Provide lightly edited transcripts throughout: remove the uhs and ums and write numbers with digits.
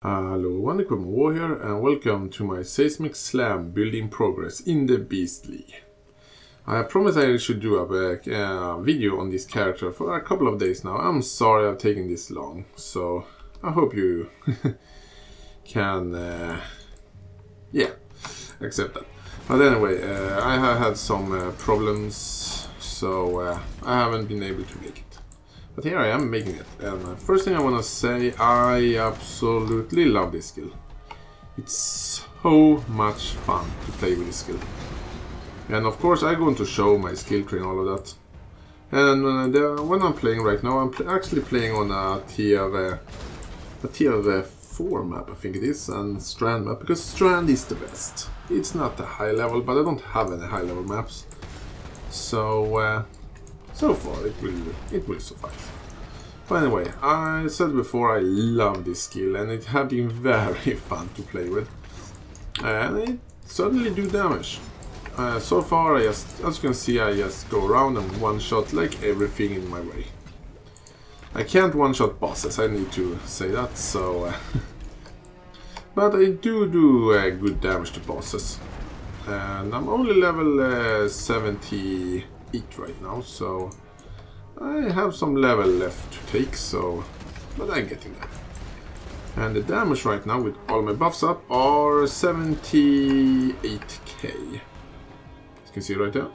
Hello, Wonderquim War here, and welcome to my Seismic Slam building progress in the Beast League. I promised I should do a video on this character for a couple of days now. I'm sorry I've taken this long, so I hope you can accept that. But anyway, I have had some problems, so I haven't been able to make it. But here I am making it, and first thing I want to say, I absolutely love this skill. It's so much fun to play with this skill. And of course I'm going to show my skill tree and all of that. And when I'm playing right now, I'm actually playing on a tier 4 map, I think it is, and Strand map, because Strand is the best. It's not a high level, but I don't have any high level maps. So so far it will suffice. But anyway, I said before I love this skill, and it has been very fun to play with. And it certainly do damage. So far, as you can see, I just go around and one-shot like everything in my way. I can't one-shot bosses, I need to say that, so... but I do good damage to bosses. And I'm only level 78 right now, so... I have some level left to take, so... but I'm getting there. And the damage right now, with all my buffs up, are 78k. You can see right there.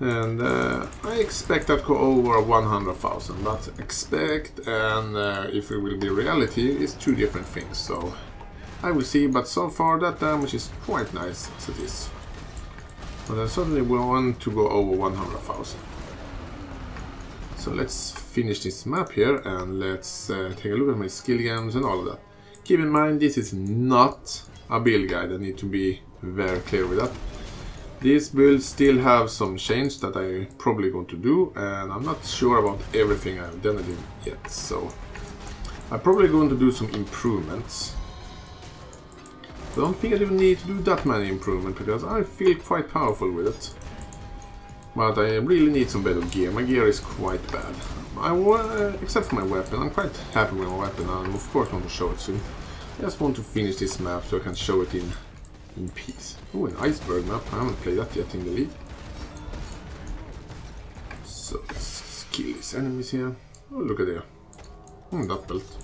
And I expect that to go over 100,000, but expect and if it will be reality is two different things, so I will see, but so far that damage is quite nice as it is. But I certainly want to go over 100,000. So let's finish this map here and let's take a look at my skill gems and all of that. Keep in mind, this is not a build guide, I need to be very clear with that. These builds still have some change that I'm probably going to do, and I'm not sure about everything I've done it in yet, so I'm probably going to do some improvements. I don't think I even need to do that many improvements because I feel quite powerful with it. But I really need some better gear. My gear is quite bad. Except for my weapon. I'm quite happy with my weapon, and of course I want to show it soon. I just want to finish this map so I can show it in peace. Oh, an iceberg map. I haven't played that yet in the league. So let's kill these enemies here. Oh, look at there. That belt.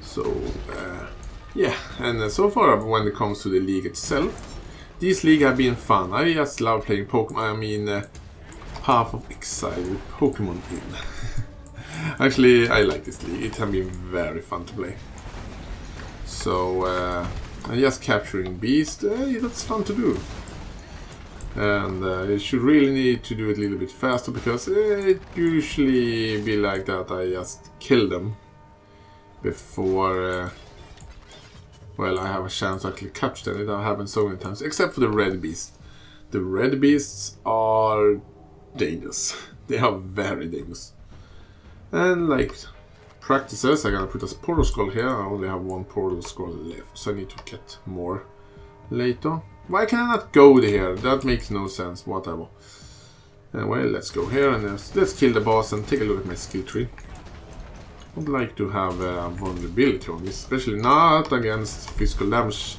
So, yeah. And so far when it comes to the league itself, this league have been fun. I just love playing Pokemon. I mean, Path of Exile with Pokemon in. Actually, I like this league. It has been very fun to play. So, just capturing beasts, that's fun to do. And you should really need to do it a little bit faster, because it usually be like that. I just kill them before... well, I have a chance to actually capture them. It happens so many times, except for the red beasts. The red beasts are dangerous. They are very dangerous. And like practices, I'm gonna put a portal skull here. I only have one portal skull left, so I need to get more later. Why can I not go here? That makes no sense. Whatever. Anyway, let's go here and let's kill the boss and take a look at my skill tree. I'd like to have vulnerability on this, especially not against physical damage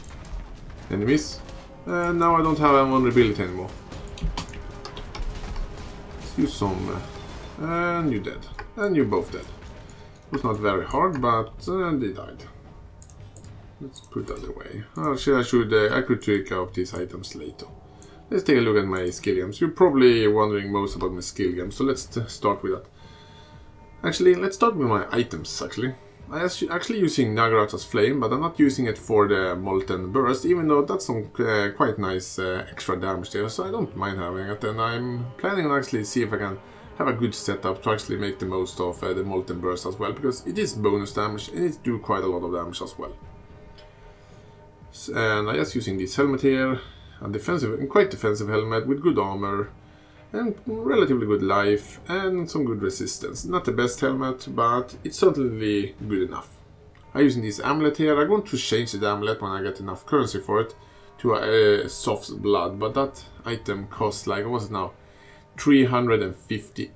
enemies. And now I don't have a vulnerability anymore. Let's use some... and you're dead. And you're both dead. It was not very hard, but they died. Let's put that away. Actually, I could take out these items later. Let's take a look at my skill gems. You're probably wondering most about my skill gems, so let's start with that. Actually, let's start with my items, actually. I'm actually using Nagarata's Flame, but I'm not using it for the Molten Burst, even though that's some quite nice extra damage there, so I don't mind having it. And I'm planning on actually see if I can have a good setup to actually make the most of the Molten Burst as well, because it is bonus damage and it do quite a lot of damage as well. And I'm just using this helmet here, a defensive and quite defensive helmet with good armor, and relatively good life, and some good resistance. Not the best helmet, but it's certainly good enough. I'm using this amulet here. I'm going to change the amulet when I get enough currency for it to a soft blood, but that item costs like, what was it now? 350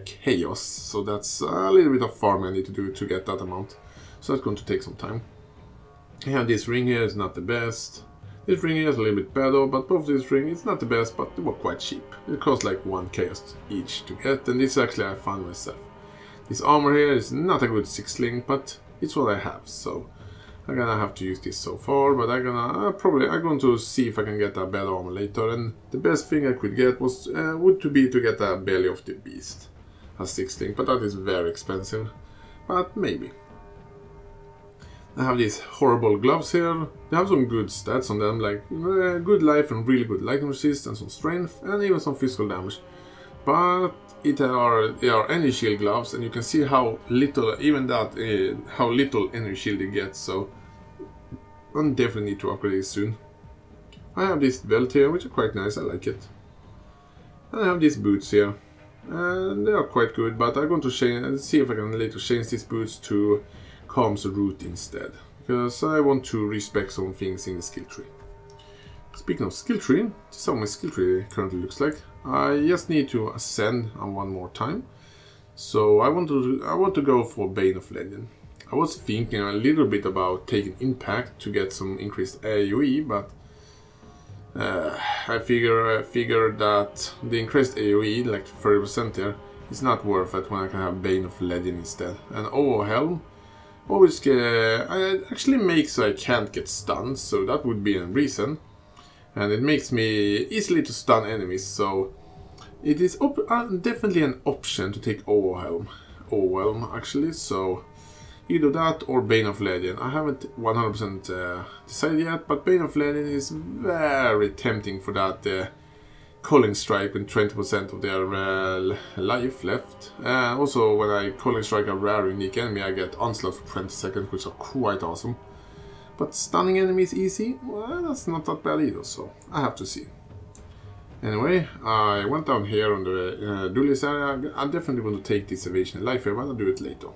chaos, so that's a little bit of farm I need to do to get that amount. So that's going to take some time. I have this ring here, is not the best. This ring here is a little bit better, but both this ring is not the best, but they were quite cheap. It cost like 1 chaos each to get, and this actually I found myself. This armor here is not a good 6-link, but it's what I have, so I'm gonna have to use this so far, but I'm going to see if I can get a better armor later. And the best thing I could get was would to be to get a belly of the beast, a 6-link, but that is very expensive. But maybe. I have these horrible gloves here. They have some good stats on them, like good life and really good lightning resist and some strength and even some physical damage. But they are energy shield gloves, and you can see how little, even that, how little energy shield you get. So I definitely need to upgrade it soon. I have this belt here, which is quite nice. I like it. And I have these boots here, and they are quite good. But I'm going to see if I can later change these boots to Calm's root instead, because I want to respec some things in the skill tree. Speaking of skill tree, this is how my skill tree currently looks like. I just need to ascend on one more time. So I want to go for Bane of Legend. I was thinking a little bit about taking Impact to get some increased AoE, but I figure that the increased AoE, like 30% there, is not worth it when I can have Bane of Legend instead. And Helm always actually makes so I can't get stunned, so that would be a reason. And it makes me easily to stun enemies, so it is definitely an option to take Overwhelm actually, so either that or Bane of Legend. I haven't 100% decided yet, but Bane of Legend is very tempting for that Calling Strike and 20% of their life left. Also, when I Calling Strike a rare unique enemy, I get Onslaught for 20 seconds, which are quite awesome. But stunning enemies easy, well, that's not that bad either, so I have to see. Anyway, I went down here on the Duelist area. I'm definitely going to take this Evasion Life here, but I'll do it later.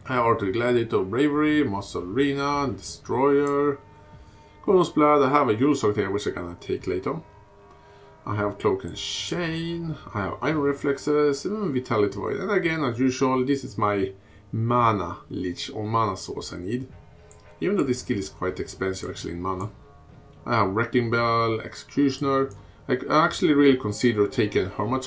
I have Arthur Gladiator, Bravery, Muscle Arena, Destroyer, Kronos Blood. I have a Yulsok here, which I'm gonna take later. I have Cloak and Chain, I have Iron Reflexes, and Vitality Void. And again, as usual, this is my Mana Leech or Mana Source I need. Even though this skill is quite expensive actually in mana. I have Wrecking Bell, Executioner. I actually really consider taking Hermit,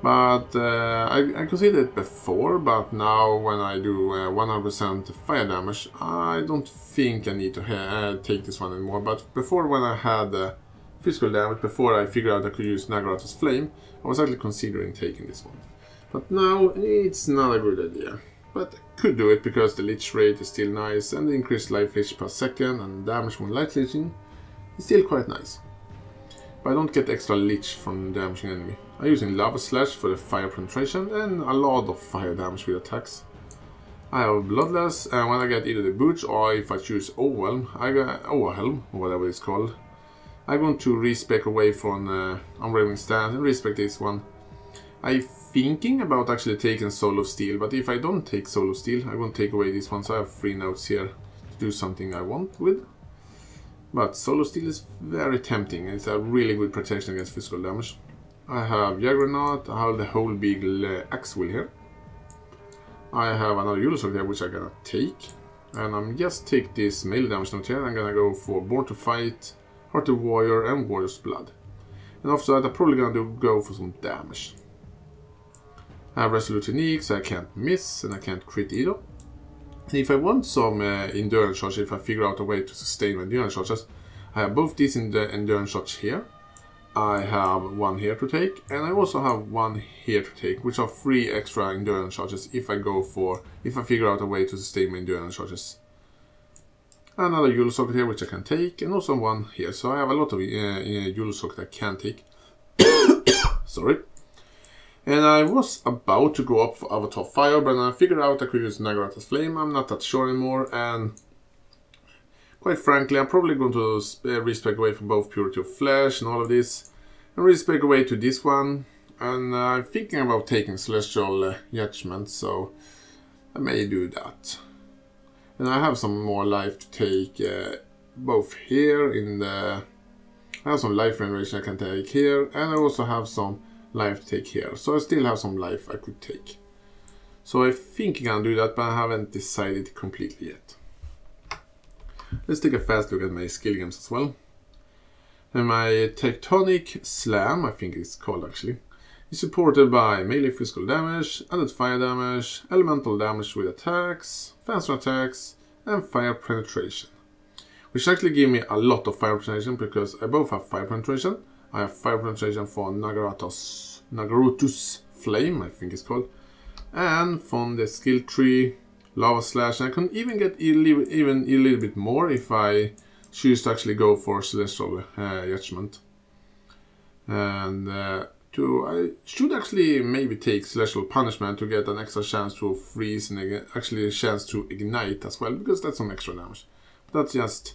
but I considered it before, but now when I do 100% fire damage, I don't think I need to take this one anymore. But before, when I had physical damage, before I figured out I could use Nagarata's Flame, I was actually considering taking this one. But now it's not a good idea. But I could do it because the leech rate is still nice, and the increased life leech per second and damage from light leeching is still quite nice. But I don't get extra leech from damaging enemy. I'm using Lava Slash for the fire penetration and a lot of fire damage with attacks. I have Bloodless, and when I get either the boots or if I choose Overwhelm, or whatever it's called, I'm going to respec away from Unraveling Stance and respec this one. I'm thinking about actually taking Soul of Steel, but if I don't take Soul of Steel, I'm going to take away this one, so I have 3 notes here to do something I want with. But Soul of Steel is very tempting, and it's a really good protection against physical damage. I have Jaggernaut, I have the whole big axe wheel here. I have another Yulosok here, which I'm gonna take. And I'm just take this melee damage note here. I'm gonna go for Born to Fight, Heart of Warrior, and Warrior's Blood. And after that, I'm probably gonna go for some damage. I have Resolute Unique, so I can't miss, and I can't crit either. And if I want some endurance shots, if I figure out a way to sustain my endurance shots, I have both these endurance shots here. I have one here to take, and I also have one here to take, which are 3 extra endurance charges if I figure out a way to sustain my endurance charges. Another Yule Socket here, which I can take, and also one here. So I have a lot of Yule Socket I can take. Sorry. And I was about to go up for Avatar Fire, but I figured out I could use Nagarata's Flame. I'm not that sure anymore, and quite frankly, I'm probably going to respec away from both Purity of Flesh and all of this, and respec away to this one. And I'm thinking about taking Celestial Judgment, so I may do that. And I have some more life to take both here in the I have some life regeneration I can take here, and I also have some life to take here. So I still have some life I could take. So I think I can do that, but I haven't decided completely yet. Let's take a fast look at my skill games as well. And my Tectonic Slam, I think it's called actually, is supported by melee physical damage, added fire damage, elemental damage with attacks, faster attacks, and fire penetration. Which actually give me a lot of fire penetration because I both have fire penetration. I have fire penetration for Naruto's Flame, I think it's called. And from the skill tree, Lava Slash. And I can even get even a little bit more if I choose to actually go for Celestial Judgment. And I should actually maybe take Celestial Punishment to get an extra chance to freeze and actually a chance to ignite as well, because that's some extra damage. But that's just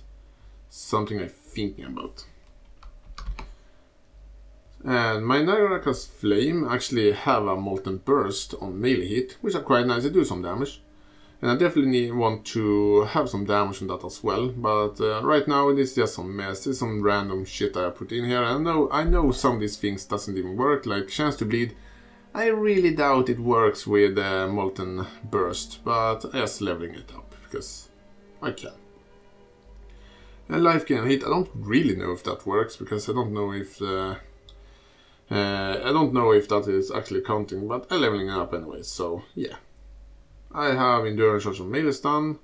something I'm thinking about. And my Nagaraka's Flame actually have a Molten Burst on melee hit, which are quite nice, they do some damage. And I definitely want to have some damage on that as well, but right now it is just some mess, it's some random shit I put in here. I know some of these things doesn't even work, like Chance to Bleed. I really doubt it works with Molten Burst, but I'm just leveling it up, because I can. And Life Gain Hit, I don't really know if that works, because I don't know if that is actually counting, but I'm leveling it up anyway, so yeah. I have Endurance Charge on Melee Stun,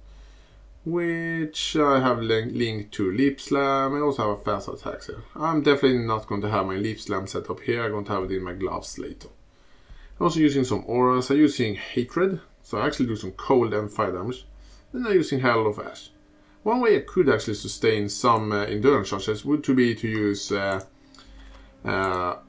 which I have linked to Leap Slam. I also have a fast attacks here. I'm definitely not going to have my Leap Slam set up here, I'm going to have it in my gloves later. I'm also using some auras. I'm using Hatred, so I actually do some cold and fire damage. Then I'm using Herald of Ash. One way I could actually sustain some endurance charges would be to use what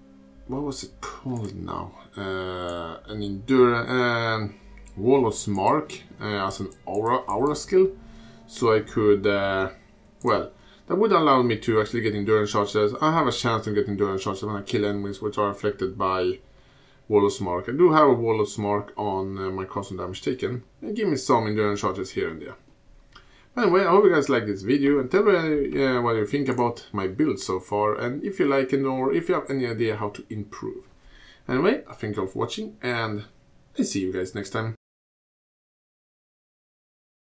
was it called now? An endurance Wall of Mark as an aura skill. So I could well, that would allow me to actually get endurance charges. I have a chance to get endurance charges when I kill enemies which are affected by Wall of Mark. I do have a Wall of Mark on my constant damage taken. And give me some endurance charges here and there. Anyway, I hope you guys like this video and tell me what you think about my build so far and if you like it or if you have any idea how to improve. Anyway, I thank you all for watching and I see you guys next time.